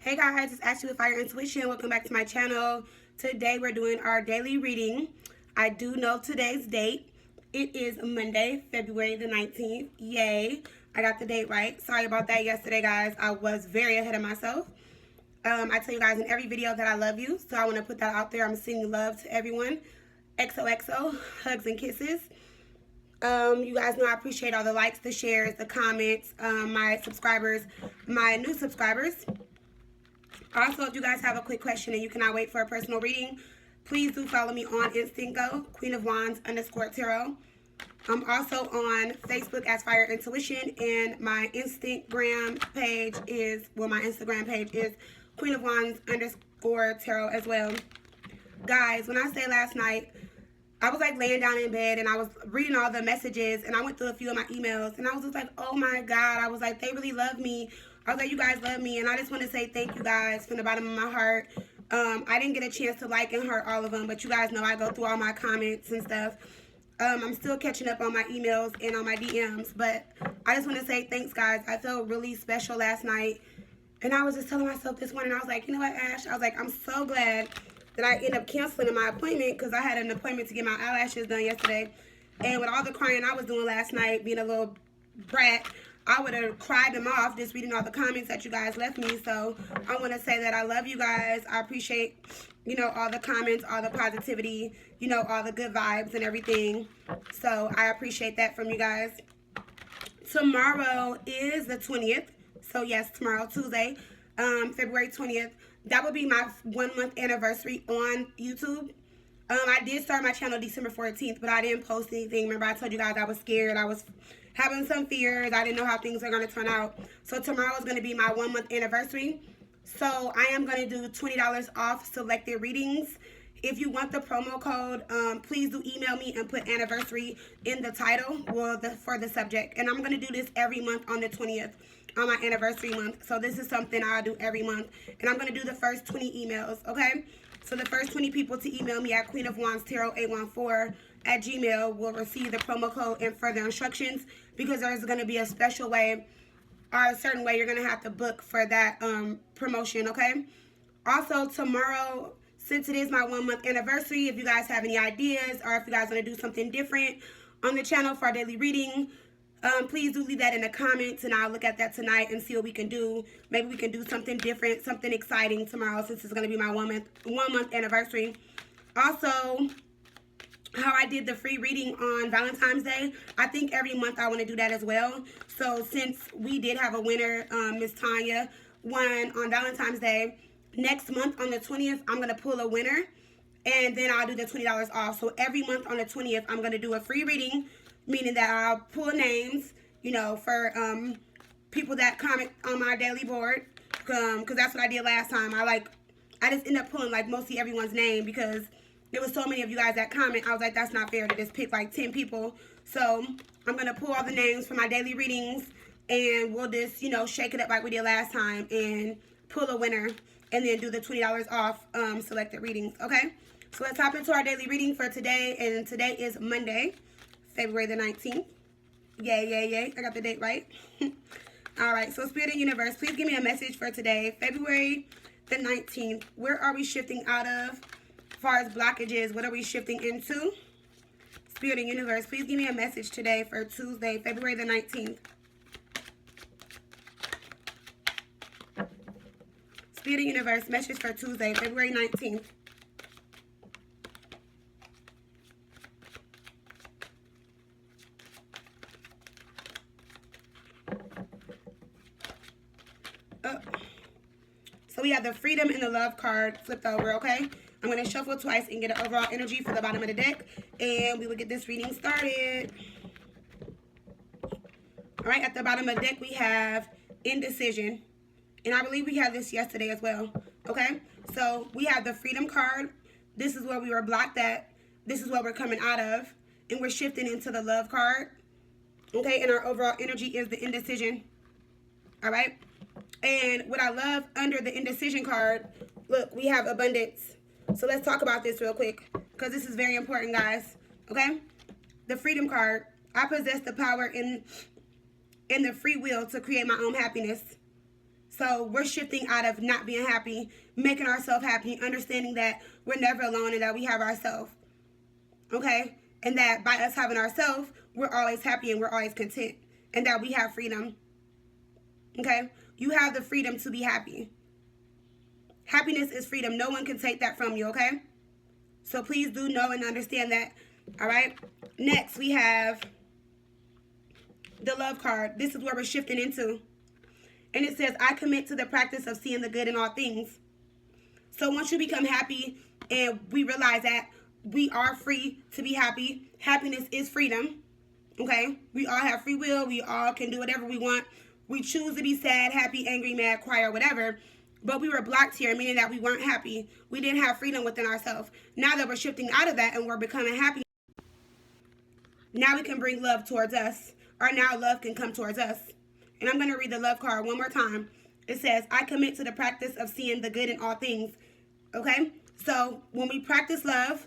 Hey guys, it's Ashley with Fire Intuition. Welcome back to my channel. Today we're doing our daily reading. I do know today's date. It is Monday, February the 19th. Yay. I got the date right. Sorry about that yesterday, guys. I was very ahead of myself. I tell you guys in every video that I love you, so I want to put that out there. I'm sending love to everyone. XOXO, hugs and kisses. You guys know I appreciate all the likes, the shares, the comments, my subscribers, my new subscribers. Also, if you guys have a quick question and you cannot wait for a personal reading, please do follow me on Instingo, Queen of Wands _tarot. I'm also on Facebook as Fire Intuition, and my Instagram page is, Queen of Wands _tarot as well. Guys, when I say last night, I was like laying down in bed and I was reading all the messages and I went through a few of my emails and I was just like, oh my God. I was like, they really love me. I was like, you guys love me. And I just want to say thank you guys from the bottom of my heart. I didn't get a chance to like and heart all of them, but you guys know I go through all my comments and stuff. I'm still catching up on my emails and on my DMs, but I just want to say thanks, guys. I felt really special last night. And I was just telling myself this morning, I was like, you know what, Ash? I was like, I'm so glad that I ended up canceling my appointment because I had an appointment to get my eyelashes done yesterday. And with all the crying I was doing last night, being a little brat, I would have cried them off just reading all the comments that you guys left me. So I want to say that I love you guys. I appreciate, you know, all the comments, all the positivity, you know, all the good vibes and everything. So I appreciate that from you guys. Tomorrow is the 20th. So yes, tomorrow, Tuesday, February 20th. That would be my 1 month anniversary on YouTube. I did start my channel December 14th, but I didn't post anything. Remember, I told you guys I was scared. I was having some fears. I didn't know how things are going to turn out. So tomorrow is going to be my 1 month anniversary. So I am going to do $20 off selected readings. If you want the promo code, please do email me and put anniversary in the title for the subject. And I'm going to do this every month on the 20th. On my anniversary month. So this is something I'll do every month. And I'm going to do the first 20 emails, okay? So the first 20 people to email me at queenofwandstarot814@gmail will receive the promo code and further instructions, because there's going to be a special way or a certain way you're going to have to book for that promotion, okay? Also, tomorrow, since it is my 1 month anniversary, if you guys have any ideas or if you guys want to do something different on the channel for our daily reading, please do leave that in the comments, and I'll look at that tonight and see what we can do. Maybe we can do something different, something exciting tomorrow, since it's going to be my 1 month anniversary. Also, how I did the free reading on Valentine's Day, I think every month I want to do that as well. So since we did have a winner, Miss Tanya won on Valentine's Day, next month on the 20th, I'm going to pull a winner, and then I'll do the $20 off. So every month on the 20th, I'm going to do a free reading, meaning that I'll pull names, you know, for people that comment on my daily board, because that's what I did last time. I just ended up pulling like mostly everyone's name because there was so many of you guys that comment. I was like, that's not fair to just pick like 10 people. So I'm going to pull all the names for my daily readings, and we'll just, you know, shake it up like we did last time and pull a winner, and then do the $20 off selected readings, okay? So let's hop into our daily reading for today, and today is Monday, February the 19th. Yay, yay, yay. I got the date right. All right, so Spirit and Universe, please give me a message for today, February the 19th. Where are we shifting out of? As far as blockages, what are we shifting into? Spirit and Universe, please give me a message today for Tuesday, February the 19th. Spirit and Universe, message for Tuesday, February 19th. So we have the Freedom and the Love card flipped over, okay? I'm going to shuffle twice and get an overall energy for the bottom of the deck, and we will get this reading started. All right, at the bottom of the deck, we have Indecision. And I believe we had this yesterday as well, okay? So we have the Freedom card. This is where we were blocked at. This is what we're coming out of. And we're shifting into the Love card, okay? And our overall energy is the Indecision, all right? And what I love under the Indecision card, look, we have Abundance. So let's talk about this real quick, because this is very important, guys, okay? The Freedom card, I possess the power in the free will to create my own happiness. So we're shifting out of not being happy, making ourselves happy, understanding that we're never alone and that we have ourselves. Okay? And that by us having ourselves, we're always happy and we're always content. And that we have freedom. Okay? You have the freedom to be happy. Happiness is freedom. No one can take that from you, okay? So please do know and understand that. All right? Next, we have the love card. This is where we're shifting into. And it says, I commit to the practice of seeing the good in all things. So once you become happy and we realize that we are free to be happy, happiness is freedom. Okay? We all have free will. We all can do whatever we want. We choose to be sad, happy, angry, mad, cry, or whatever. But we were blocked here, meaning that we weren't happy. We didn't have freedom within ourselves. Now that we're shifting out of that and we're becoming happy, now we can bring love towards us. Or now love can come towards us. And I'm going to read the love card one more time. It says, I commit to the practice of seeing the good in all things. Okay? So when we practice love,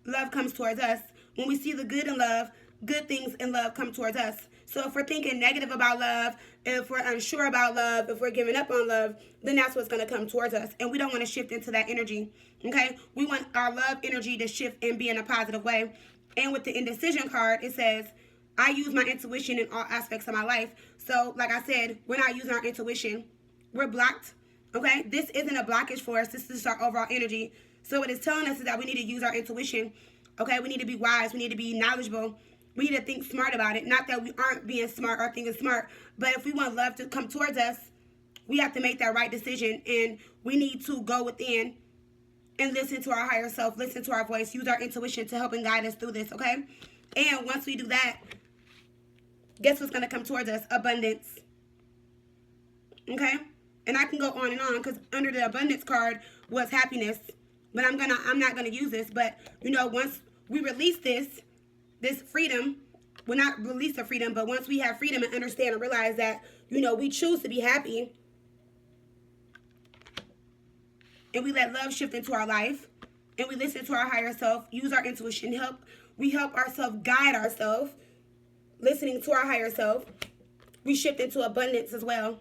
love comes towards us. When we see the good in love, good things in love come towards us. So if we're thinking negative about love, if we're unsure about love, if we're giving up on love, then that's what's going to come towards us. And we don't want to shift into that energy. Okay? We want our love energy to shift and be in a positive way. And with the indecision card, it says, I use my intuition in all aspects of my life. So, like I said, we're not using our intuition. We're blocked. Okay? This isn't a blockage for us. This is our overall energy. So what it's telling us is that we need to use our intuition. Okay? We need to be wise. We need to be knowledgeable. We need to think smart about it. Not that we aren't being smart or thinking smart, but if we want love to come towards us, we have to make that right decision. And we need to go within and listen to our higher self, listen to our voice, use our intuition to help and guide us through this, okay? And once we do that, guess what's going to come towards us? Abundance. Okay? And I can go on and on because under the abundance card was happiness. But I'm not going to use this. But, you know, once we release this freedom, well, not release the freedom, but once we have freedom and understand and realize that, you know, we choose to be happy and we let love shift into our life and we listen to our higher self, use our intuition, we help ourselves guide ourselves, listening to our higher self, we shift into abundance as well.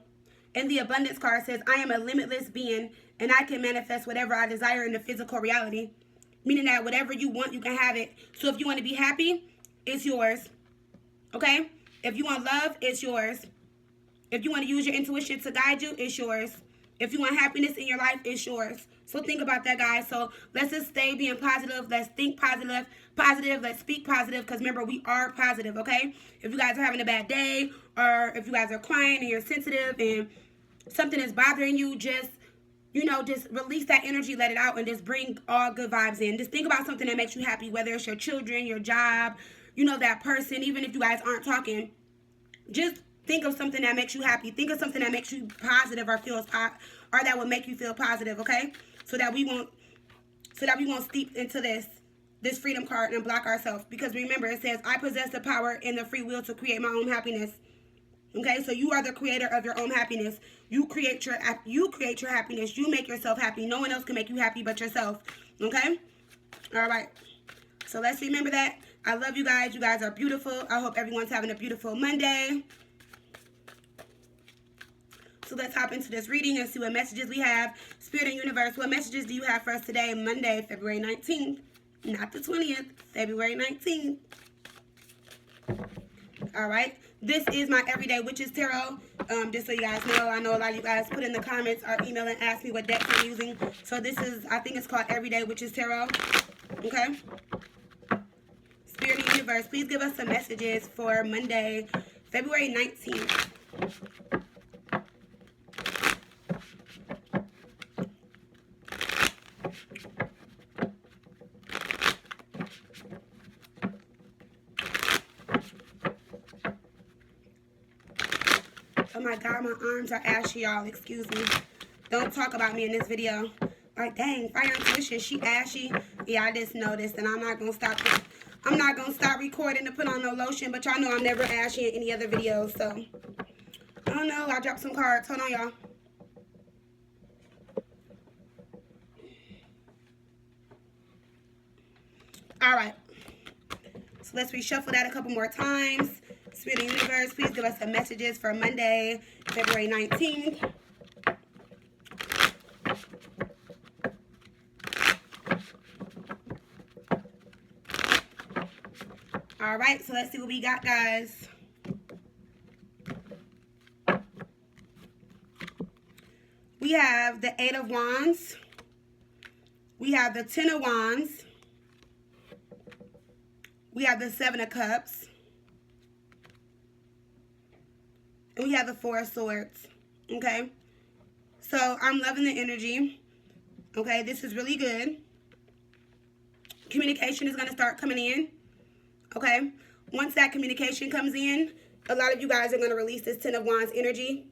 And the abundance card says, I am a limitless being and I can manifest whatever I desire in the physical reality. Meaning that whatever you want, you can have it. So if you want to be happy, it's yours. Okay? If you want love, it's yours. If you want to use your intuition to guide you, it's yours. If you want happiness in your life, it's yours. So think about that, guys. So let's just stay being positive. Let's think positive. Let's speak positive. Because remember, we are positive, okay? If you guys are having a bad day, or if you guys are crying and you're sensitive and something is bothering you, just release that energy, let it out, and just bring all good vibes in. Just think about something that makes you happy, whether it's your children, your job, that person, even if you guys aren't talking. Just think of something that makes you happy. Think of something that makes you positive or that will make you feel positive, okay? So that we won't steep into this freedom card and block ourselves. Because remember, it says, I possess the power and the free will to create my own happiness. Okay, so you are the creator of your own happiness. You create your happiness. You make yourself happy. No one else can make you happy but yourself. Okay? All right. So let's remember that. I love you guys. You guys are beautiful. I hope everyone's having a beautiful Monday. So let's hop into this reading and see what messages we have. Spirit and Universe, what messages do you have for us today, Monday, February 19th? Not the 20th, February 19th. All right. This is my Everyday Witches Tarot. Just so you guys know, I know a lot of you guys put in the comments or email and ask me what decks I'm using. So this is, I think it's called Everyday Witches Tarot. Okay. Spirit and Universe, please give us some messages for Monday, February 19th. Oh my God, my arms are ashy, y'all. Excuse me. Don't talk about me in this video. Like, dang, Fire Intuition, she ashy. Yeah, I just noticed, and I'm not gonna stop this. I'm not gonna stop recording to put on no lotion, but y'all know I'm never ashy in any other videos, so. I don't know, I dropped some cards. Hold on, y'all. Alright. So let's reshuffle that a couple more times. Spirit and Universe, please give us some messages for Monday, February 19th. All right, so let's see what we got, guys. We have the 8 of Wands. We have the 10 of Wands. We have the 7 of Cups. And we have the 4 of Swords. Okay? So, I'm loving the energy. Okay, this is really good. Communication is going to start coming in. Okay? Once that communication comes in, a lot of you guys are going to release this 10 of Wands energy.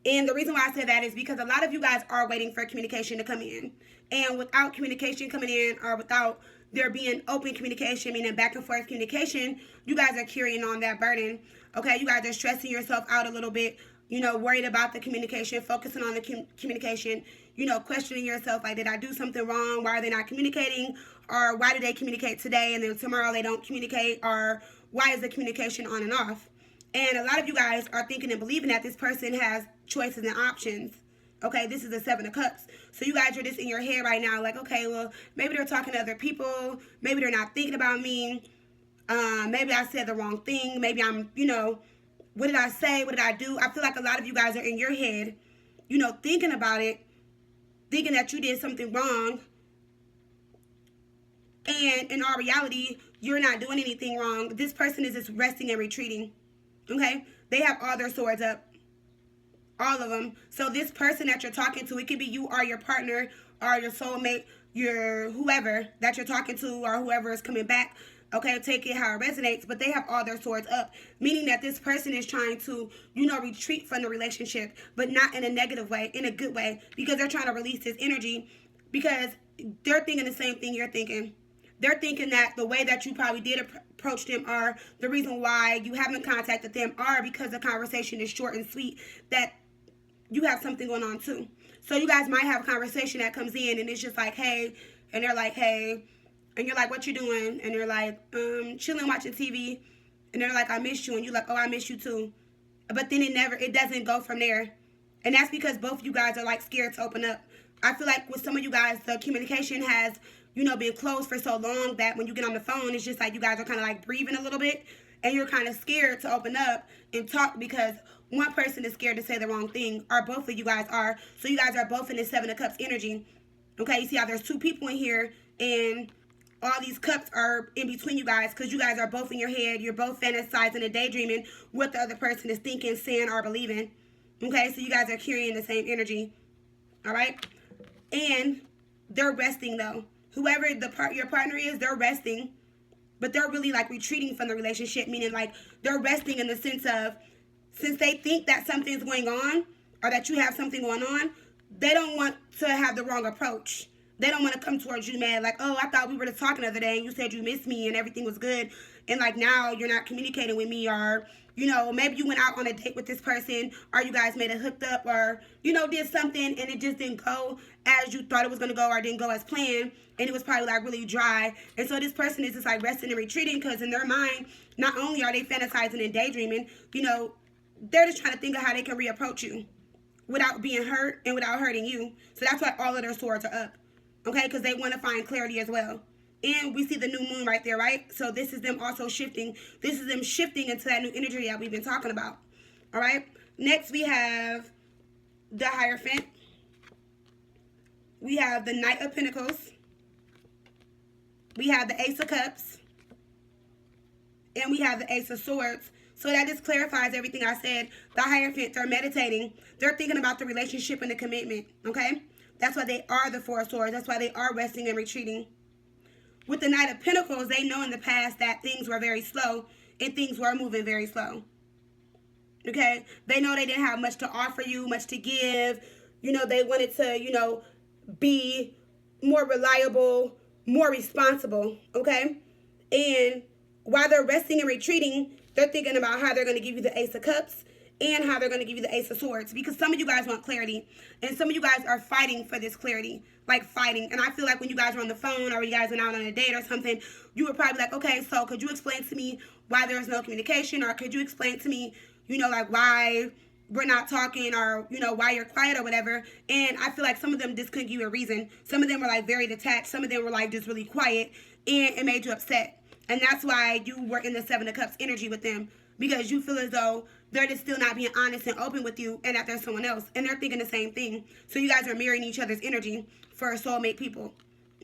And the reason why I say that is because a lot of you guys are waiting for communication to come in. And without communication coming in, or without there being open communication, meaning back and forth communication, you guys are carrying on that burden. Okay, you guys are stressing yourself out a little bit, you know, worried about the communication, focusing on the communication, you know, questioning yourself, like, did I do something wrong? Why are they not communicating? Or why did they communicate today and then tomorrow they don't communicate? Or why is the communication on and off? And a lot of you guys are thinking and believing that this person has choices and options. Okay, this is the 7 of Cups. So you guys are just in your head right now like, okay, well, maybe they're talking to other people. Maybe they're not thinking about me. Maybe I said the wrong thing. Maybe I'm, you know, what did I say? What did I do? I feel like a lot of you guys are in your head, you know, thinking about it, thinking that you did something wrong. And in all reality, you're not doing anything wrong. This person is just resting and retreating. Okay? They have all their swords up. All of them. So this person that you're talking to, it could be you or your partner or your soulmate, your whoever that you're talking to or whoever is coming back. Okay, take it how it resonates, but they have all their swords up, meaning that this person is trying to, you know, retreat from the relationship, but not in a negative way, in a good way, because they're trying to release this energy, because they're thinking the same thing you're thinking. They're thinking that the way that you probably did approach them, or the reason why you haven't contacted them, are because the conversation is short and sweet, that you have something going on too. So you guys might have a conversation that comes in and it's just like, hey, and they're like, hey, and you're like, what you doing? And they're like, chilling, watching TV. And they're like, I miss you. And you're like, oh, I miss you too. But then it doesn't go from there. And that's because both of you guys are like scared to open up. I feel like with some of you guys, the communication has, you know, been closed for so long that when you get on the phone, it's just like you guys are kind of like breathing a little bit. And you're kind of scared to open up and talk because one person is scared to say the wrong thing, or both of you guys are. So you guys are both in the 7 of Cups energy. Okay, you see how there's 2 people in here, and all these cups are in between you guys because you guys are both in your head. You're both fantasizing and daydreaming what the other person is thinking, saying, or believing. Okay, so you guys are carrying the same energy. All right? And they're resting, though. Whoever your partner is, they're resting. But they're really, like, retreating from the relationship, meaning, like, they're resting in the sense of, since they think that something's going on, or that you have something going on, they don't want to have the wrong approach. They don't want to come towards you mad, like, oh, I thought we were just talking the other day, and you said you missed me, and everything was good, and, like, now you're not communicating with me, or, you know, maybe you went out on a date with this person, or you guys made a hooked up, or, you know, did something, and it just didn't go as you thought it was going to go, or didn't go as planned, and it was probably, like, really dry. And so this person is just, like, resting and retreating, because in their mind, not only are they fantasizing and daydreaming, you know, they're just trying to think of how they can reapproach you without being hurt and without hurting you. So that's why all of their swords are up. Okay? Because they want to find clarity as well. And we see the new moon right there, right? So this is them also shifting. This is them shifting into that new energy that we've been talking about. All right? Next, we have the Hierophant. We have the Knight of Pentacles. We have the Ace of Cups. And we have the Ace of Swords. So that just clarifies everything I said. The Hierophant, they're meditating. They're thinking about the relationship and the commitment, okay? That's why they are the 4 of Swords. That's why they are resting and retreating. With the Knight of Pentacles, they know in the past that things were very slow and things were moving very slow, okay? They know they didn't have much to offer you, much to give. You know, they wanted to, you know, be more reliable, more responsible, okay? And while they're resting and retreating, they're thinking about how they're going to give you the Ace of Cups and how they're going to give you the Ace of Swords. Because some of you guys want clarity. And some of you guys are fighting for this clarity. Like fighting. And I feel like when you guys were on the phone or you guys went out on a date or something, you were probably like, okay, so could you explain to me why there's no communication? Or could you explain to me, you know, like why, we're not talking, or, you know, why you're quiet or whatever. And I feel like some of them just couldn't give you a reason. Some of them were like very detached. Some of them were like just really quiet, and it made you upset. And that's why you were in the Seven of Cups energy with them, because you feel as though they're just still not being honest and open with you, and that there's someone else, and they're thinking the same thing. So you guys are mirroring each other's energy for soulmate people,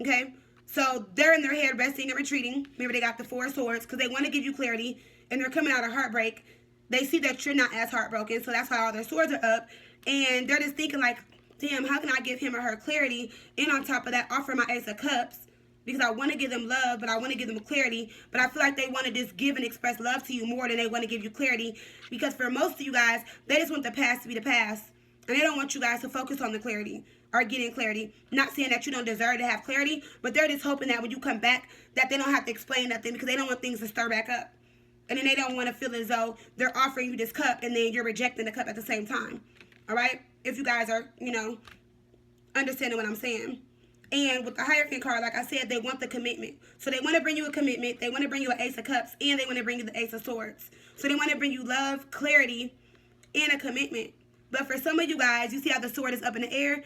okay? So they're in their head resting and retreating. Remember, they got the Four of Swords because they want to give you clarity, and they're coming out of heartbreak. They see that you're not as heartbroken, so that's why all their swords are up, and they're just thinking like, damn, how can I give him or her clarity, and on top of that, offer my Ace of Cups, because I want to give them love, but I want to give them clarity, but I feel like they want to just give and express love to you more than they want to give you clarity, because for most of you guys, they just want the past to be the past, and they don't want you guys to focus on the clarity or getting clarity. Not saying that you don't deserve to have clarity, but they're just hoping that when you come back, that they don't have to explain nothing, because they don't want things to stir back up. And then they don't want to feel as though they're offering you this cup and then you're rejecting the cup at the same time. All right? If you guys are, you know, understanding what I'm saying. And with the Hierophant card, like I said, they want the commitment. So they want to bring you a commitment. They want to bring you an Ace of Cups. And they want to bring you the Ace of Swords. So they want to bring you love, clarity, and a commitment. But for some of you guys, you see how the sword is up in the air?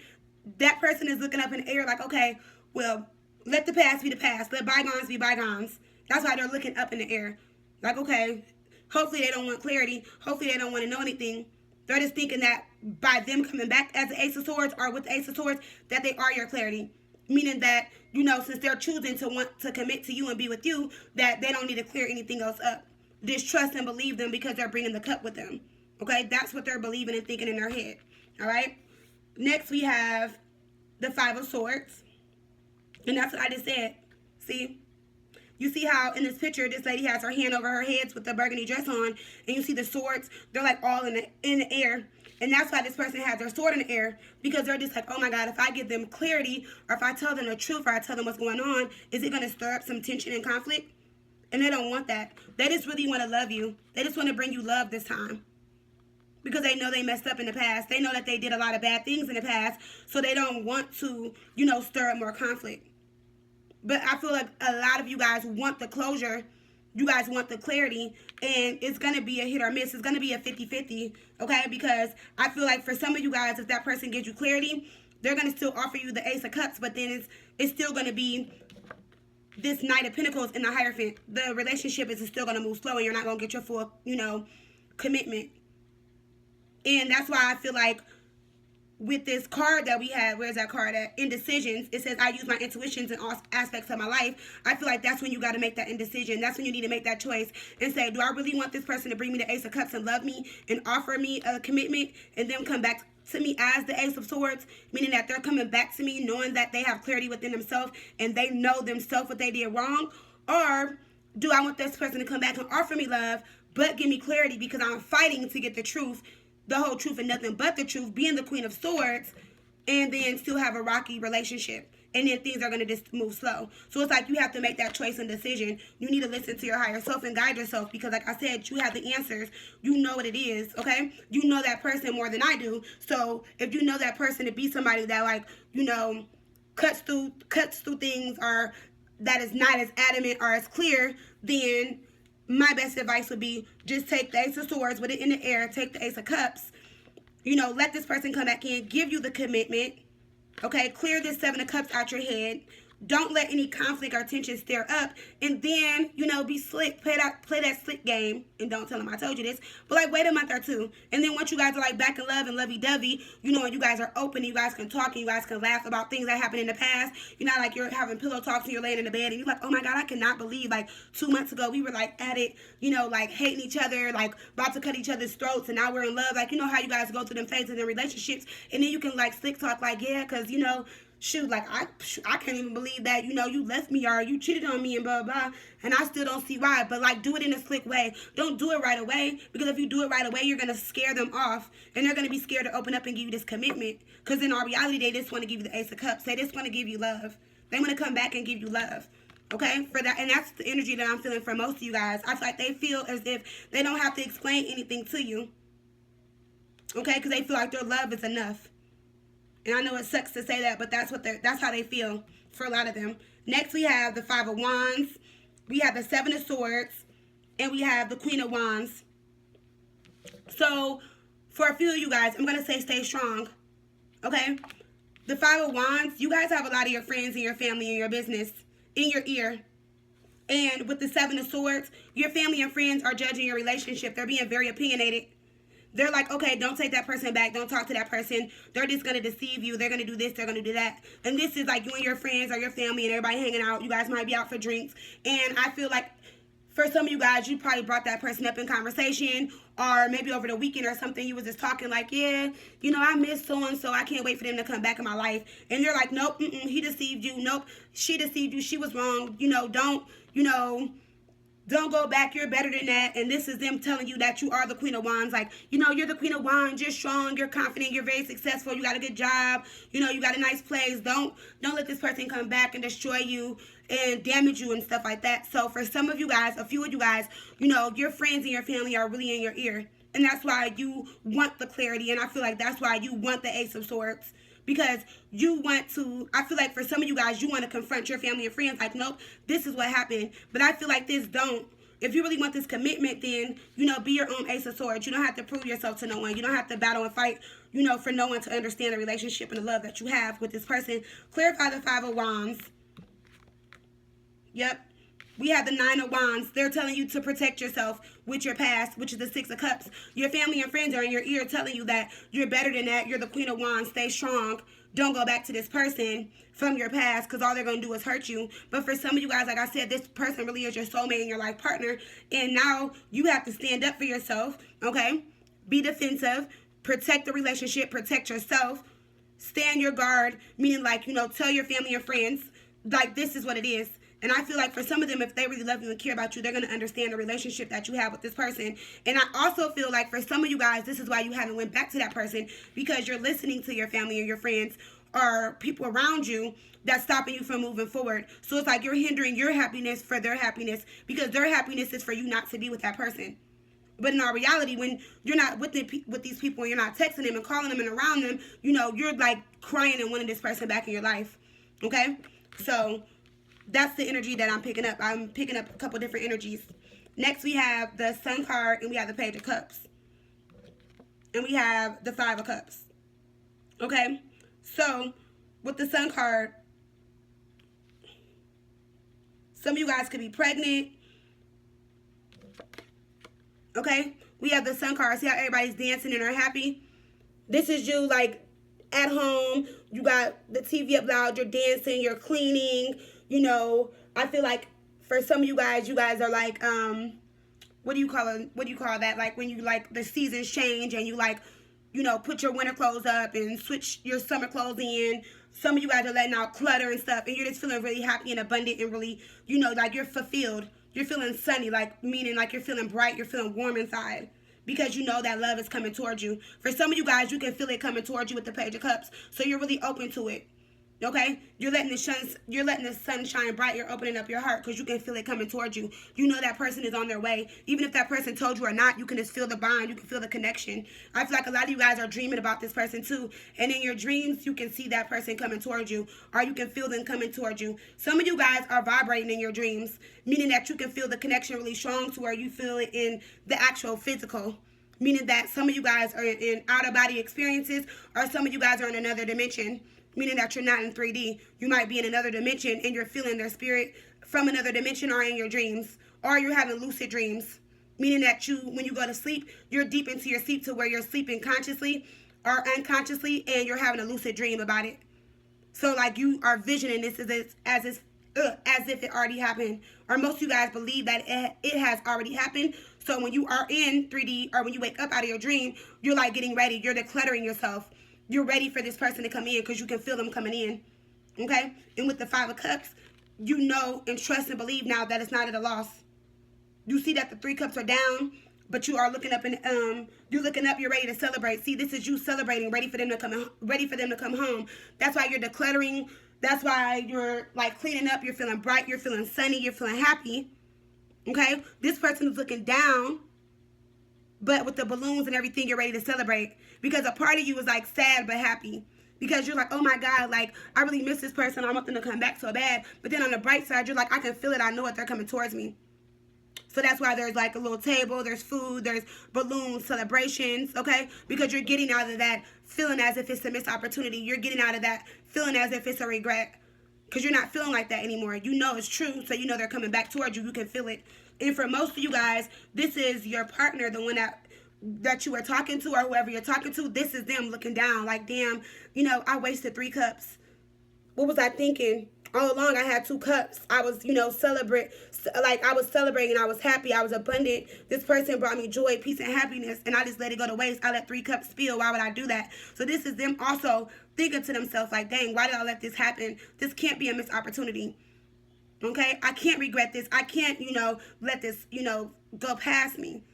That person is looking up in the air like, okay, well, let the past be the past. Let bygones be bygones. That's why they're looking up in the air. Like, okay, hopefully they don't want clarity. Hopefully they don't want to know anything. They're just thinking that by them coming back as the Ace of Swords or with the Ace of Swords, that they are your clarity. Meaning that, you know, since they're choosing to want to commit to you and be with you, that they don't need to clear anything else up. Just trust and believe them because they're bringing the cup with them. Okay, that's what they're believing and thinking in their head. All right. Next, we have the Five of Swords. And that's what I just said. See? You see how in this picture, this lady has her hand over her head with the burgundy dress on, and you see the swords, they're like all in the air. And that's why this person has their sword in the air, because they're just like, oh my God, if I give them clarity, or if I tell them the truth, or I tell them what's going on, is it going to stir up some tension and conflict? And they don't want that. They just really want to love you. They just want to bring you love this time. Because they know they messed up in the past. They know that they did a lot of bad things in the past, so they don't want to, you know, stir up more conflict. But I feel like a lot of you guys want the closure. You guys want the clarity. And it's going to be a hit or miss. It's going to be a 50-50. Okay? Because I feel like for some of you guys, if that person gives you clarity, they're going to still offer you the Ace of Cups. But then it's still going to be this Knight of Pentacles in the Hierophant. The relationship is still going to move slow. And you're not going to get your full, you know, commitment. And that's why I feel like with this card that we have, where's that card at? Indecisions. It says, I use my intuitions in all aspects of my life. I feel like that's when you got to make that indecision. That's when you need to make that choice and say, do I really want this person to bring me the Ace of Cups and love me and offer me a commitment and then come back to me as the Ace of Swords, meaning that they're coming back to me knowing that they have clarity within themselves and they know themselves what they did wrong? Or do I want this person to come back and offer me love but give me clarity because I'm fighting to get the truth, the whole truth and nothing but the truth, being the Queen of Swords, and then still have a rocky relationship, and then things are going to just move slow. So it's like you have to make that choice and decision. You need to listen to your higher self and guide yourself, because like I said, you have the answers. You know what it is, okay? You know that person more than I do. So if you know that person to be somebody that, like, you know, cuts through things, or that is not as adamant or as clear, then my best advice would be just take the Ace of Swords with it in the air, take the Ace of Cups, you know, let this person come back in, give you the commitment, okay, clear this Seven of Cups out your head, don't let any conflict or tension stir up, and then, you know, be slick, play that slick game, and don't tell them I told you this, but like wait a month or two, and then once you guys are like back in love and lovey-dovey, you know, and you guys are open, you guys can talk, and you guys can laugh about things that happened in the past, you know, like you're having pillow talks and you're laying in the bed, and you're like, oh my God, I cannot believe, like 2 months ago, we were like at it, you know, like hating each other, like about to cut each other's throats, and now we're in love, like, you know how you guys go through them phases in relationships, and then you can like slick talk, like, yeah, because, you know, shoot, like, I can't even believe that, you know, you left me or you cheated on me and blah, blah, blah, and I still don't see why. But, like, do it in a slick way. Don't do it right away, because if you do it right away, you're going to scare them off, and they're going to be scared to open up and give you this commitment, because in our reality, they just want to give you the Ace of Cups. They just want to give you love. They want to come back and give you love, okay, for that. And that's the energy that I'm feeling for most of you guys. I feel like they feel as if they don't have to explain anything to you, okay, because they feel like their love is enough. And I know it sucks to say that, but that's how they feel for a lot of them. Next, we have the Five of Wands. We have the Seven of Swords. And we have the Queen of Wands. So, For a few of you guys, I'm going to say stay strong. Okay? The Five of Wands, you guys have a lot of your friends and your family and your business in your ear. And with the Seven of Swords, your family and friends are judging your relationship. They're being very opinionated. They're like, okay, don't take that person back. Don't talk to that person. They're just going to deceive you. They're going to do this. They're going to do that. And this is like you and your friends or your family and everybody hanging out. You guys might be out for drinks. And I feel like for some of you guys, you probably brought that person up in conversation, or maybe over the weekend or something, you was just talking like, yeah, you know, I miss so-and-so. I can't wait for them to come back in my life. And they're like, nope, he deceived you. Nope, she deceived you. She was wrong. Don't go back. You're better than that. And this is them telling you that you are the Queen of Wands. Like, you're the Queen of Wands. You're strong. You're confident. You're very successful. You got a good job. You got a nice place. Don't let this person come back and destroy you and damage you and stuff like that. So for some of you guys, a few of you guys, your friends and your family are really in your ear. And that's why you want the clarity. And I feel like that's why you want the Ace of Swords. Because you want to, I feel like for some of you guys, you want to confront your family and friends like, nope, this is what happened. But I feel like this don't. If you really want this commitment, then, be your own Ace of Swords. You don't have to prove yourself to no one. You don't have to battle and fight, for no one to understand the relationship and the love that you have with this person. Clarify the Five of Wands. Yep. We have the Nine of Wands. They're telling you to protect yourself with your past, which is the Six of Cups. Your family and friends are in your ear telling you that you're better than that. You're the Queen of Wands. Stay strong. Don't go back to this person from your past, because all they're going to do is hurt you. But for some of you guys, like I said, this person really is your soulmate and your life partner. And now you have to stand up for yourself, okay? Be defensive. Protect the relationship. Protect yourself. Stand your guard, meaning like, tell your family and friends, like, this is what it is. And I feel like for some of them, if they really love you and care about you, they're going to understand the relationship that you have with this person. And I also feel like for some of you guys, this is why you haven't went back to that person, because you're listening to your family and your friends or people around you that's stopping you from moving forward. So it's like you're hindering your happiness for their happiness, because their happiness is for you not to be with that person. But in our reality, when you're not with these people and you're not texting them and calling them and around them, you're like crying and wanting this person back in your life. Okay? So that's the energy that I'm picking up. I'm picking up a couple different energies. Next, we have the Sun card, and we have the Page of Cups. And we have the Five of Cups. Okay? So, with the Sun card, some of you guys could be pregnant. Okay? We have the Sun card. See how everybody's dancing and are happy? This is you, like, at home. You got the TV up loud. You're dancing. You're cleaning. I feel like for some of you guys are like, what do you call that? Like when you like the seasons change and you like, put your winter clothes up and switch your summer clothes in. Some of you guys are letting out clutter and stuff, and you're just feeling really happy and abundant and really, like you're fulfilled. You're feeling sunny, like meaning like you're feeling bright. You're feeling warm inside, because you know that love is coming towards you. For some of you guys, you can feel it coming towards you with the Page of Cups, so you're really open to it. Okay, you're letting the sun shine bright. You're opening up your heart because you can feel it coming towards you. You know that person is on their way. Even if that person told you or not, you can just feel the bond. You can feel the connection. I feel like a lot of you guys are dreaming about this person too. And in your dreams, you can see that person coming towards you, or you can feel them coming towards you. Some of you guys are vibrating in your dreams, meaning that you can feel the connection really strong to where you feel it in the actual physical. Meaning that some of you guys are in out-of-body experiences, or some of you guys are in another dimension. Meaning that you're not in 3D. You might be in another dimension and you're feeling their spirit from another dimension, or in your dreams. Or you're having lucid dreams. Meaning that when you go to sleep, you're deep into your sleep to where you're sleeping consciously or unconsciously, and you're having a lucid dream about it. So like you are visioning this as if it already happened. Or most of you guys believe that it has already happened. So when you are in 3D, or when you wake up out of your dream, you're like getting ready. You're decluttering yourself. You're ready for this person to come in because you can feel them coming in, okay? And with the Five of Cups, you know and trust and believe now that it's not at a loss. You see that the Three Cups are down, but you are looking up and you're looking up. You're ready to celebrate. See, this is you celebrating, ready for them to come home. That's why you're decluttering. That's why you're like cleaning up. You're feeling bright. You're feeling sunny. You're feeling happy, okay? This person is looking down, but with the balloons and everything, you're ready to celebrate. Because a part of you is like sad but happy. Because you're like, oh my God, like I really miss this person. I want them to come back so bad. But then on the bright side, you're like, I can feel it. I know it. They're coming towards me. So that's why there's like a little table, there's food, there's balloons, celebrations, okay? Because you're getting out of that feeling as if it's a missed opportunity. You're getting out of that feeling as if it's a regret. Because you're not feeling like that anymore. You know it's true, so you know they're coming back towards you. You can feel it. And for most of you guys, this is your partner, the one that you are talking to, or whoever you're talking to. This is them looking down like, damn, you know, I wasted 3 cups. What was I thinking? All along, I had 2 cups. I was, you know, I was celebrating. I was happy. I was abundant. This person brought me joy, peace, and happiness, and I just let it go to waste. I let 3 cups spill. Why would I do that? So this is them also thinking to themselves, like, dang, why did I let this happen? This can't be a missed opportunity. Okay? I can't regret this. I can't, you know, let this, you know, go past me.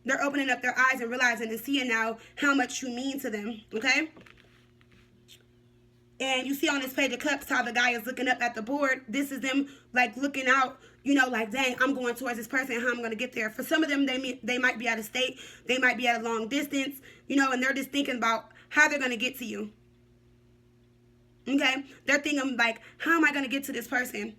They're opening up their eyes and realizing and seeing now how much you mean to them. Okay? And you see on this page of cups how the guy is looking up at the board. This is them, like, looking out, you know, like, dang, I'm going towards this person. How I'm going to get there. For some of them, they might be out of state. They might be at a long distance, you know, and they're just thinking about how they're going to get to you. Okay? They're thinking, like, how am I going to get to this person?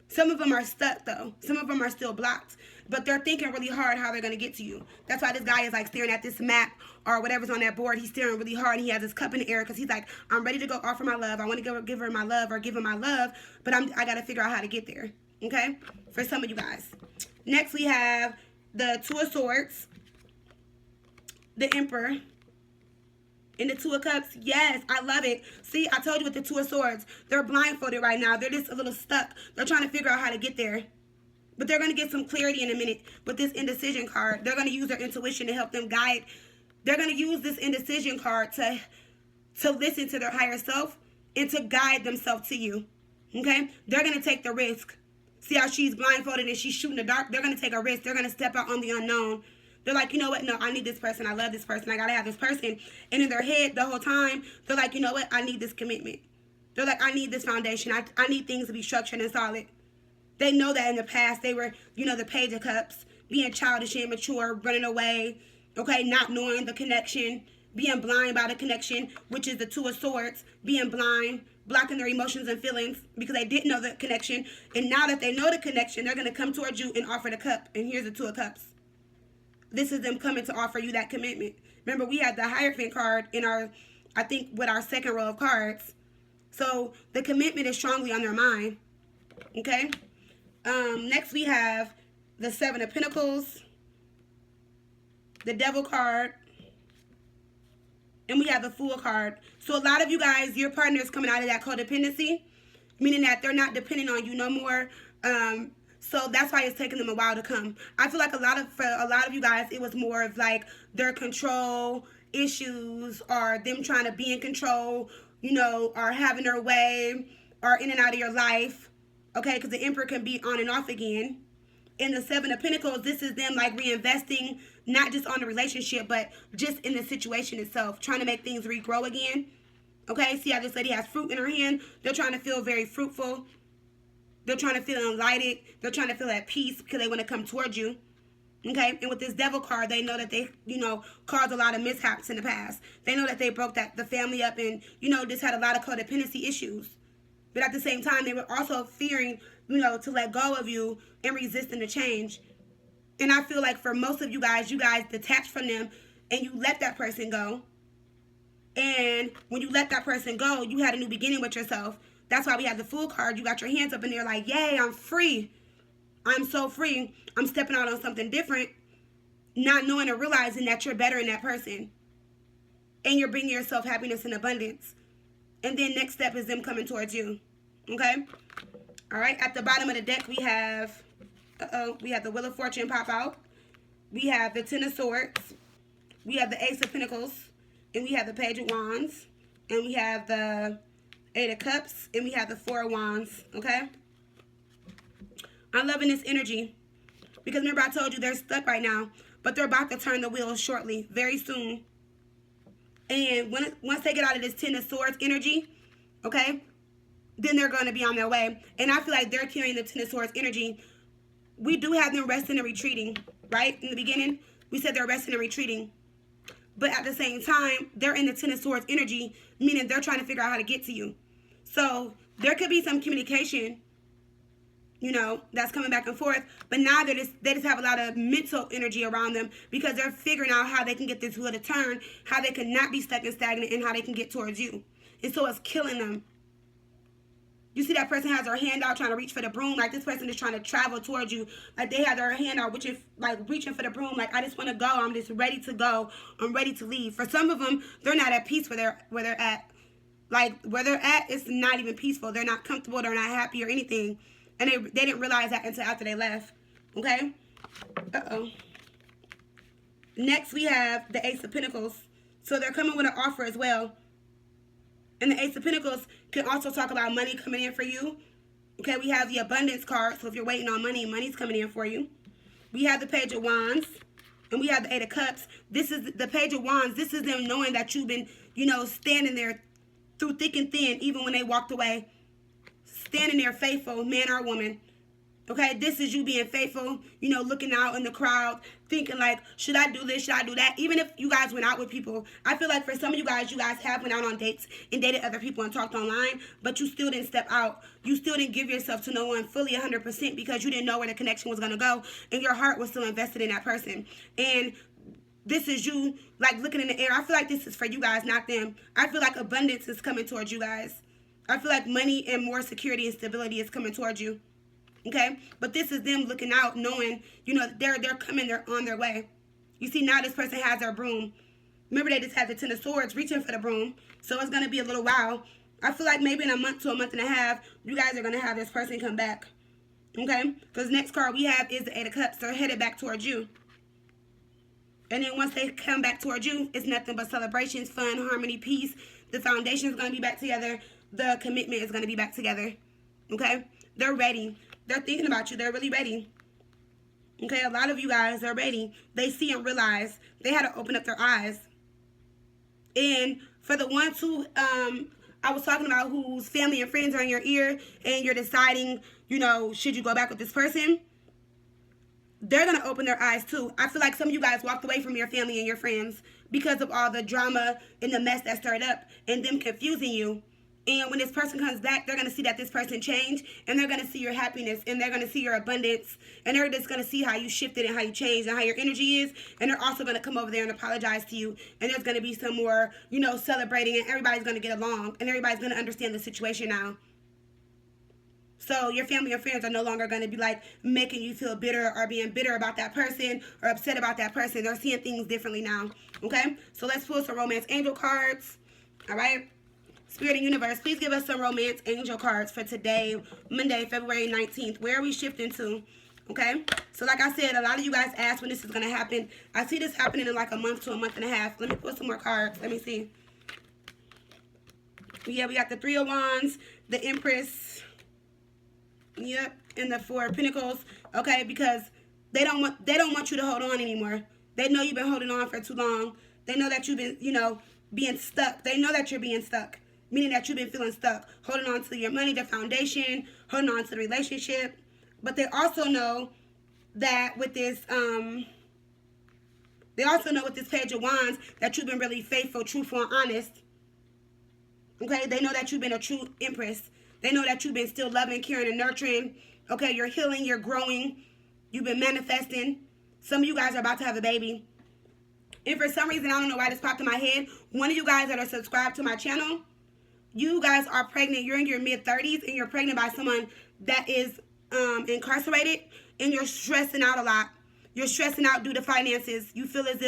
Some of them are stuck, though. Some of them are still blocked. But they're thinking really hard how they're going to get to you. That's why this guy is, like, staring at this map or whatever's on that board. He's staring really hard, and he has his cup in the air because he's like, I'm ready to go offer my love. I want to go give her my love or give her my love, but I got to figure out how to get there. Okay? For some of you guys. Next, we have the 2 of Swords, the Emperor, and the 2 of Cups. Yes, I love it. See, I told you with the 2 of Swords, they're blindfolded right now. They're just a little stuck. They're trying to figure out how to get there. But they're going to get some clarity in a minute with this indecision card. They're going to use their intuition to help them guide. They're going to use this indecision card to listen to their higher self and to guide themselves to you. Okay? They're going to take the risk. See how she's blindfolded and she's shooting the dark? They're going to take a risk. They're going to step out on the unknown. They're like, you know what? No, I need this person. I love this person. I got to have this person. And in their head the whole time, they're like, you know what? I need this commitment. They're like, I need this foundation. I need things to be structured and solid. They know that in the past they were, you know, the Page of Cups, being childish and immature, running away, okay, not knowing the connection, being blind by the connection, which is the 2 of Swords, being blind, blocking their emotions and feelings because they didn't know the connection. And now that they know the connection, they're going to come towards you and offer the cup. And here's the 2 of Cups. This is them coming to offer you that commitment. Remember, we had the Hierophant card in our, I think, with our second row of cards. So the commitment is strongly on their mind. Okay? Next we have the 7 of Pentacles, the Devil card, and we have the Fool card. So a lot of you guys, your partner is coming out of that codependency, meaning that they're not depending on you no more. So that's why it's taking them a while to come. I feel like for a lot of you guys, it was more of like their control issues or them trying to be in control, you know, or having their way or in and out of your life. Okay, because the Emperor can be on and off again. In the 7 of Pentacles, this is them like reinvesting, not just on the relationship, but just in the situation itself, trying to make things regrow again. Okay, see how this lady has fruit in her hand? They're trying to feel very fruitful. They're trying to feel enlightened. They're trying to feel at peace because they want to come towards you. Okay, and with this Devil card, they know that they, you know, caused a lot of mishaps in the past. They know that they broke the family up and, you know, just had a lot of codependency issues. But at the same time, they were also fearing, you know, to let go of you and resisting the change. And I feel like for most of you guys detached from them and you let that person go. And when you let that person go, you had a new beginning with yourself. That's why we have the Fool card. You got your hands up in there like, yay, I'm free. I'm so free. I'm stepping out on something different. Not knowing or realizing that you're better than that person. And you're bringing yourself happiness and abundance. And then next step is them coming towards you. Okay? All right. At the bottom of the deck, we have the Wheel of Fortune pop out. We have the 10 of Swords. We have the Ace of Pentacles. And we have the Page of Wands. And we have the 8 of Cups. And we have the 4 of Wands. Okay? I'm loving this energy. Because remember I told you they're stuck right now. But they're about to turn the wheel shortly. Very soon. And once they get out of this 10 of Swords energy, okay, then they're going to be on their way. And I feel like they're carrying the 10 of Swords energy. We do have them resting and retreating, right? In the beginning, we said they're resting and retreating. But at the same time, they're in the 10 of Swords energy, meaning they're trying to figure out how to get to you. So there could be some communication you know, that's coming back and forth. But now they just have a lot of mental energy around them because they're figuring out how they can get this wheel to turn, how they can not be stuck and stagnant, and how they can get towards you. And so it's killing them. You see that person has their hand out trying to reach for the broom. Like, this person is trying to travel towards you. Like, they have their hand out, which is like reaching for the broom. Like, I just want to go. I'm just ready to go. I'm ready to leave. For some of them, they're not at peace where they're at. Like, where they're at, it's not even peaceful. They're not comfortable. They're not happy or anything. And they didn't realize that until after they left. Okay? Uh-oh. Next, we have the Ace of Pentacles. So they're coming with an offer as well. And the Ace of Pentacles can also talk about money coming in for you. Okay, we have the Abundance card. So if you're waiting on money, money's coming in for you. We have the Page of Wands. And we have the Eight of Cups. This is the Page of Wands. This is them knowing that you've been, you know, standing there through thick and thin, even when they walked away. Standing there faithful, man or woman. Okay, this is you being faithful, you know, looking out in the crowd, thinking like, should I do this, should I do that? Even if you guys went out with people, I feel like for some of you guys have went out on dates and dated other people and talked online, but you still didn't step out. You still didn't give yourself to no one fully 100% because you didn't know where the connection was going to go, and your heart was still invested in that person. And this is you, like, looking in the air. I feel like this is for you guys, not them. I feel like abundance is coming towards you guys. I feel like money and more security and stability is coming towards you. Okay? But this is them looking out, knowing, you know, they're coming, they're on their way. You see, now this person has their broom. Remember, they just had the Ten of Swords reaching for the broom. So it's going to be a little while. I feel like maybe in a month to a month and a half, you guys are going to have this person come back. Okay? Because the next card we have is the Eight of Cups. They're headed back towards you. And then once they come back towards you, it's nothing but celebrations, fun, harmony, peace. The foundation is going to be back together. The commitment is going to be back together. Okay? They're ready. They're thinking about you. They're really ready. Okay? A lot of you guys are ready. They see and realize they had to open up their eyes. And for the ones who I was talking about, whose family and friends are in your ear and you're deciding, you know, should you go back with this person? They're going to open their eyes too. I feel like some of you guys walked away from your family and your friends because of all the drama and the mess that stirred up and them confusing you. And when this person comes back, they're going to see that this person changed, and they're going to see your happiness, and they're going to see your abundance, and they're just going to see how you shifted and how you changed and how your energy is. And they're also going to come over there and apologize to you. And there's going to be some more, you know, celebrating, and everybody's going to get along, and everybody's going to understand the situation now. So your family and friends are no longer going to be like making you feel bitter or being bitter about that person or upset about that person. They're seeing things differently now. Okay? So let's pull some romance angel cards. All right? Spirit and Universe, please give us some romance angel cards for today, Monday, February 19th. Where are we shifting to? Okay? So like I said, a lot of you guys asked when this is going to happen. I see this happening in like a month to a month and a half. Let me pull some more cards. Let me see. Yeah, we got the Three of Wands, the Empress. Yep, and the Four of Pentacles. Okay, because they don't want you to hold on anymore. They know you've been holding on for too long. They know that you've been, you know, being stuck. They know that you're being stuck. Meaning that you've been feeling stuck, holding on to your money, the foundation, holding on to the relationship. But they also know that with this, Page of Wands, that you've been really faithful, truthful, and honest. Okay, they know that you've been a true Empress. They know that you've been still loving, caring, and nurturing. Okay, you're healing, you're growing. You've been manifesting. Some of you guys are about to have a baby. And for some reason, I don't know why this popped in my head. One of you guys that are subscribed to my channel, you guys are pregnant. You're in your mid-30s and you're pregnant by someone that is incarcerated, and you're stressing out a lot. You're stressing out due to finances. You feel as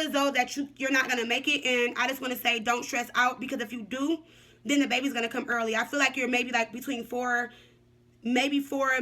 though that you're not going to make it. And I just want to say, don't stress out, because if you do, then the baby's going to come early. I feel like you're maybe like between maybe 5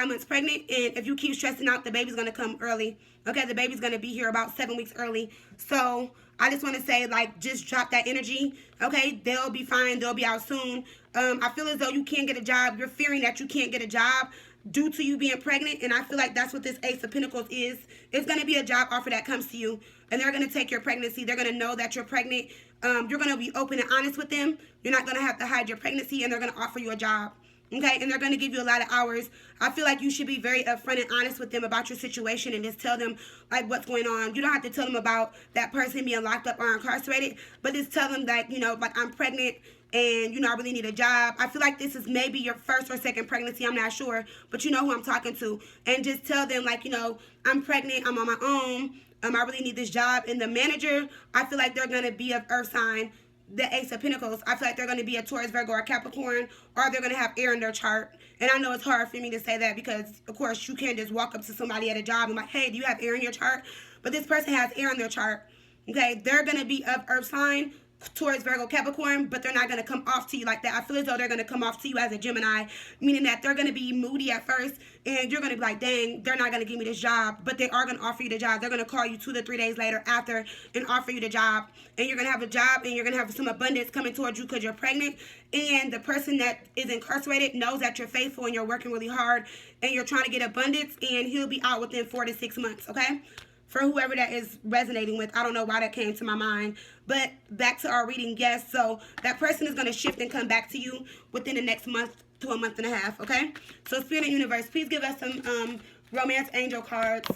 months pregnant. And if you keep stressing out, the baby's going to come early. Okay, the baby's going to be here about 7 weeks early. So I just want to say, like, just drop that energy. Okay, they'll be fine. They'll be out soon. I feel as though you can't get a job. You're fearing that you can't get a job due to you being pregnant. And I feel like that's what this Ace of Pentacles is. It's going to be a job offer that comes to you. And they're going to take your pregnancy. They're going to know that you're pregnant. You're going to be open and honest with them. You're not going to have to hide your pregnancy. And they're going to offer you a job. Okay, and they're going to give you a lot of hours. I feel like you should be very upfront and honest with them about your situation and just tell them, like, what's going on. You don't have to tell them about that person being locked up or incarcerated, but just tell them that, you know, like, I'm pregnant and, you know, I really need a job. I feel like this is maybe your first or second pregnancy. I'm not sure, but you know who I'm talking to. And just tell them, like, you know, I'm pregnant. I'm on my own. I really need this job. And the manager, I feel like they're going to be of earth sign. The Ace of Pentacles, I feel like they're going to be a Taurus, Virgo, or Capricorn, or they're going to have air in their chart. And I know it's hard for me to say that because, of course, you can't just walk up to somebody at a job and like, hey, do you have air in your chart? But this person has air in their chart. Okay, they're going to be of earth sign, Taurus, Virgo, Capricorn, but they're not going to come off to you like that. I feel as though they're going to come off to you as a Gemini, meaning that they're going to be moody at first, and you're going to be like, dang, they're not going to give me this job, but they are going to offer you the job. They're going to call you 2 to 3 days later after and offer you the job, and you're going to have a job, and you're going to have some abundance coming towards you because you're pregnant, and the person that is incarcerated knows that you're faithful and you're working really hard, and you're trying to get abundance, and he'll be out within 4 to 6 months, okay? For whoever that is resonating with, I don't know why that came to my mind. But back to our reading, yes. So that person is going to shift and come back to you within the next month to a month and a half, okay? So Spirit and Universe, please give us some romance angel cards.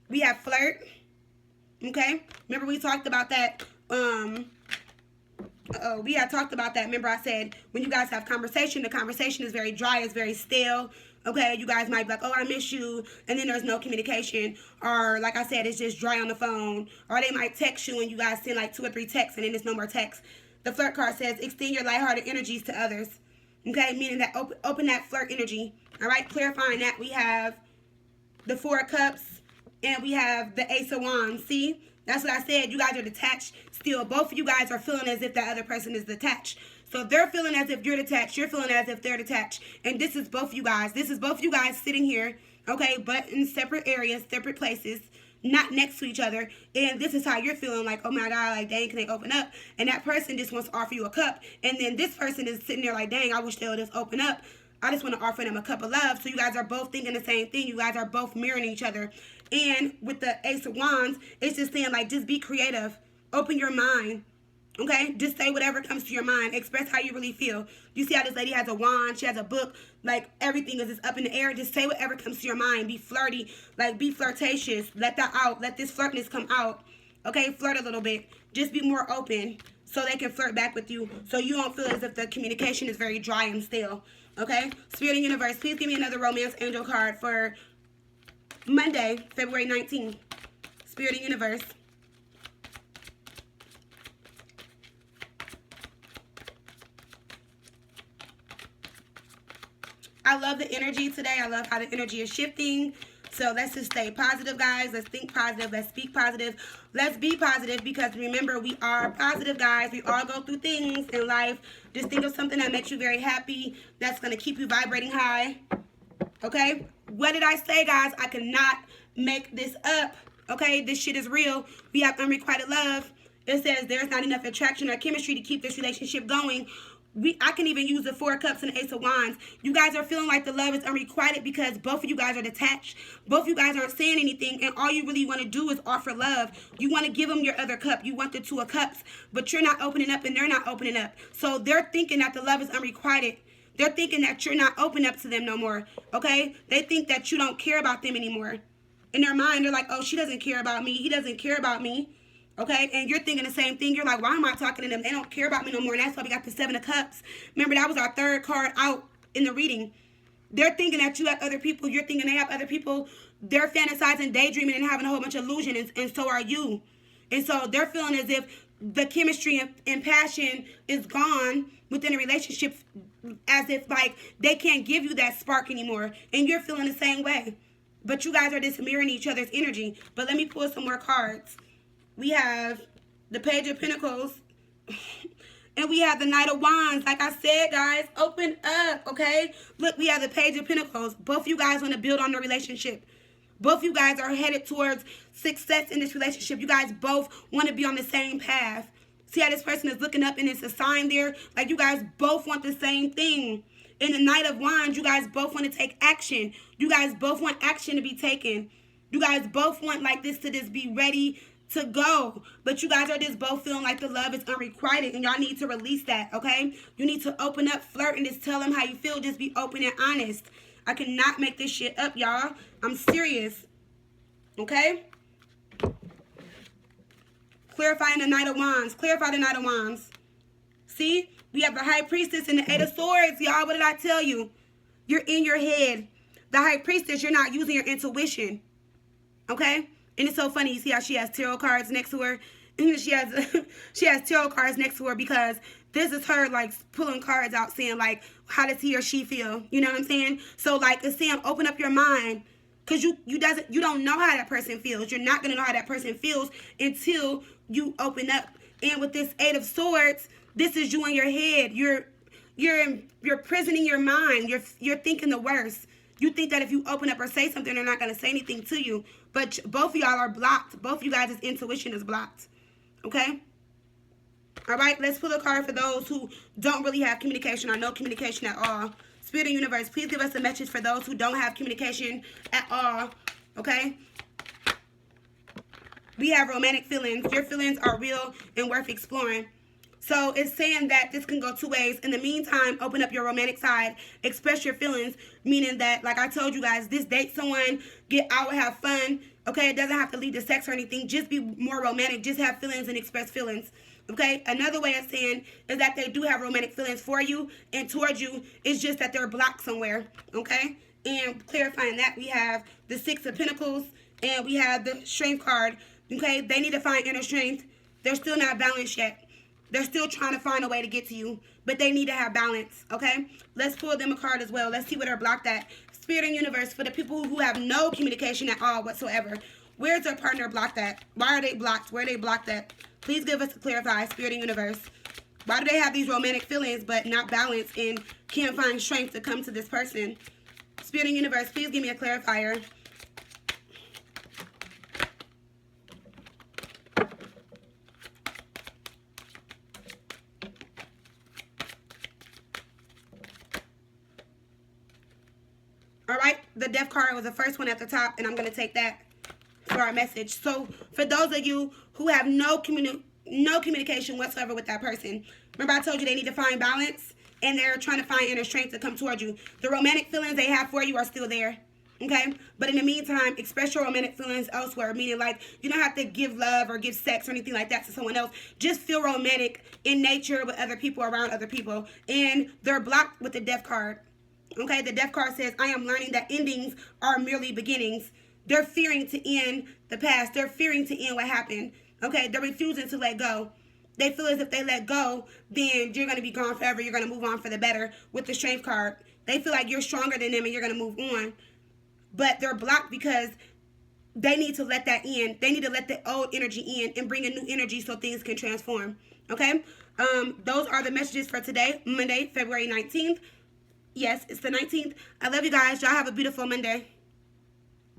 We have flirt, okay? Remember we talked about that. We had talked about that. Remember I said when you guys have conversation, the conversation is very dry, it's very stale. Okay, you guys might be like, oh, I miss you, and then there's no communication, or like I said, it's just dry on the phone, or they might text you and you guys send like 2 or 3 texts and then there's no more text. The flirt card says, extend your lighthearted energies to others, okay, meaning that open that flirt energy, all right, clarifying that we have the 4 of Cups and we have the Ace of Wands, see? That's what I said, you guys are detached still. Both of you guys are feeling as if the other person is detached. So they're feeling as if you're detached. You're feeling as if they're detached. And this is both you guys. This is both you guys sitting here, okay, but in separate areas, separate places, not next to each other. And this is how you're feeling like, oh my God, like, dang, can they open up? And that person just wants to offer you a cup. And then this person is sitting there like, dang, I wish they would just open up. I just want to offer them a cup of love. So you guys are both thinking the same thing. You guys are both mirroring each other. And with the Ace of Wands, it's just saying, like, just be creative. Open your mind. Okay, just say whatever comes to your mind. Express how you really feel. You see how this lady has a wand, she has a book, like everything is just up in the air. Just say whatever comes to your mind. Be flirty, like be flirtatious. Let that out. Let this flirtness come out. Okay, flirt a little bit. Just be more open so they can flirt back with you. So you don't feel as if the communication is very dry and stale. Okay, Spirit and Universe, please give me another romance angel card for Monday, February 19th. Spirit and Universe. I love the energy today. I love how the energy is shifting. So let's just stay positive, guys. Let's think positive. Let's speak positive. Let's be positive because remember, we are positive, guys. We all go through things in life. Just think of something that makes you very happy. That's going to keep you vibrating high. Okay? What did I say, guys? I cannot make this up. Okay? This shit is real. We have unrequited love. It says there's not enough attraction or chemistry to keep this relationship going. I can even use the 4 of Cups and the Ace of Wands. You guys are feeling like the love is unrequited because both of you guys are detached. Both of you guys aren't saying anything, and all you really want to do is offer love. You want to give them your other cup. You want the 2 of Cups, but you're not opening up and they're not opening up. So they're thinking that the love is unrequited. They're thinking that you're not open up to them no more, okay? They think that you don't care about them anymore. In their mind, they're like, oh, she doesn't care about me. He doesn't care about me. Okay, and you're thinking the same thing. You're like, why am I talking to them? They don't care about me no more. And that's why we got the 7 of Cups. Remember, that was our 3rd card out in the reading. They're thinking that you have other people. You're thinking they have other people. They're fantasizing, daydreaming, and having a whole bunch of illusions, and so are you. And so they're feeling as if the chemistry and passion is gone within a relationship, as if, like, they can't give you that spark anymore. And you're feeling the same way. But you guys are just mirroring each other's energy. But let me pull some more cards. We have the Page of Pentacles, and we have the Knight of Wands. Like I said, guys, open up, okay? Look, we have the Page of Pentacles. Both of you guys want to build on the relationship. Both of you guys are headed towards success in this relationship. You guys both want to be on the same path. See how this person is looking up and it's a sign there? Like you guys both want the same thing. In the Knight of Wands, you guys both want to take action. You guys both want action to be taken. You guys both want like this to just be ready to go. But you guys are just both feeling like the love is unrequited, and y'all need to release that, okay? You need to open up, flirt, and just tell them how you feel. Just be open and honest. I cannot make this shit up, y'all. I'm serious. Okay? Clarifying the Knight of Wands. Clarify the Knight of Wands. See? We have the High Priestess and the Eight of Swords, y'all. What did I tell you? You're in your head. The High Priestess, you're not using your intuition. Okay? And it's so funny. You see how she has tarot cards next to her? She has tarot cards next to her because this is her, like, pulling cards out saying, like, how does he or she feel? You know what I'm saying? So, like, it's saying open up your mind. Because you don't know how that person feels. You're not going to know how that person feels until you open up. And with this Eight of Swords, this is you in your head. You're prisoning your mind. You're thinking the worst. You think that if you open up or say something, they're not going to say anything to you. But both of y'all are blocked. Both of you guys' intuition is blocked. Okay? All right, let's pull a card for those who don't really have communication or no communication at all. Spirit and Universe, please give us a message for those who don't have communication at all. Okay? We have romantic feelings. Your feelings are real and worth exploring. So it's saying that this can go two ways. In the meantime, open up your romantic side. Express your feelings. Meaning that, like I told you guys, this date someone, get out, have fun. Okay? It doesn't have to lead to sex or anything. Just be more romantic. Just have feelings and express feelings. Okay? Another way of saying is that they do have romantic feelings for you and towards you. It's just that they're blocked somewhere. Okay? And clarifying that, we have the Six of Pentacles and we have the Strength card. Okay? They need to find inner strength. They're still not balanced yet. They're still trying to find a way to get to you, but they need to have balance, okay? Let's pull them a card as well. Let's see where they're blocked at. Spirit and Universe, for the people who have no communication at all whatsoever, where's their partner blocked at? Why are they blocked? Where are they blocked at? Please give us a clarify, Spirit and Universe. Why do they have these romantic feelings but not balanced and can't find strength to come to this person? Spirit and Universe, please give me a clarifier. All right, the Death card was the first one at the top, and I'm going to take that for our message. So, for those of you who have no communication whatsoever with that person, remember I told you they need to find balance, and they're trying to find inner strength to come towards you. The romantic feelings they have for you are still there, okay? But in the meantime, express your romantic feelings elsewhere, meaning like you don't have to give love or give sex or anything like that to someone else. Just feel romantic in nature with other people, around other people, and they're blocked with the Death card. Okay, the Death card says, I am learning that endings are merely beginnings. They're fearing to end the past. They're fearing to end what happened. Okay, they're refusing to let go. They feel as if they let go, then you're going to be gone forever. You're going to move on for the better with the Strength card. They feel like you're stronger than them and you're going to move on. But they're blocked because they need to let that end. They need to let the old energy in and bring a new energy so things can transform. Okay, those are the messages for today, Monday, February 19th. Yes, it's the 19th. I love you guys. Y'all have a beautiful Monday.